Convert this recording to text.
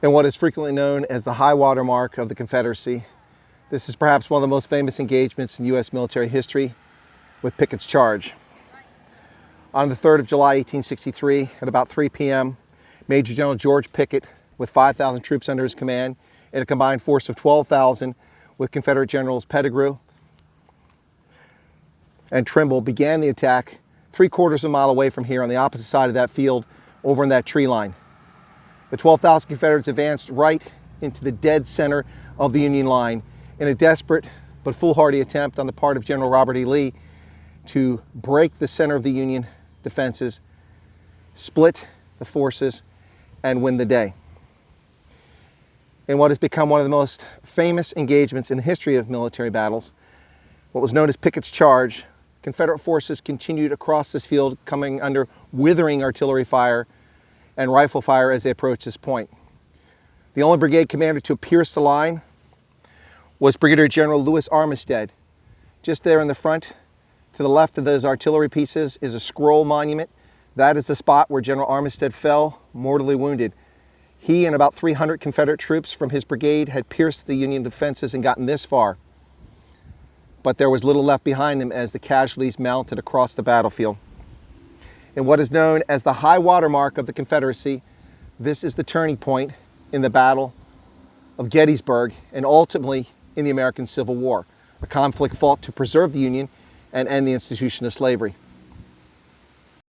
in what is frequently known as the high water mark of the Confederacy. This is perhaps one of the most famous engagements in U.S. military history, with Pickett's charge. On the 3rd of July, 1863, at about 3 p.m., Major General George Pickett, with 5,000 troops under his command, and a combined force of 12,000 with Confederate Generals Pettigrew and Trimble, began the attack 3/4 of a mile away from here on the opposite side of that field, over in that tree line. The 12,000 Confederates advanced right into the dead center of the Union line in a desperate but foolhardy attempt on the part of General Robert E. Lee to break the center of the Union defenses, split the forces, and win the day. In what has become one of the most famous engagements in the history of military battles, what was known as Pickett's Charge, Confederate forces continued across this field, coming under withering artillery fire and rifle fire as they approached this point. The only brigade commander to pierce the line was Brigadier General Lewis Armistead. Just there in the front, to the left of those artillery pieces, is a scroll monument. That is the spot where General Armistead fell, mortally wounded. He and about 300 Confederate troops from his brigade had pierced the Union defenses and gotten this far. But there was little left behind them as the casualties mounted across the battlefield. In what is known as the high water mark of the Confederacy, this is the turning point in the Battle of Gettysburg and ultimately in the American Civil War, a conflict fought to preserve the Union and end the institution of slavery.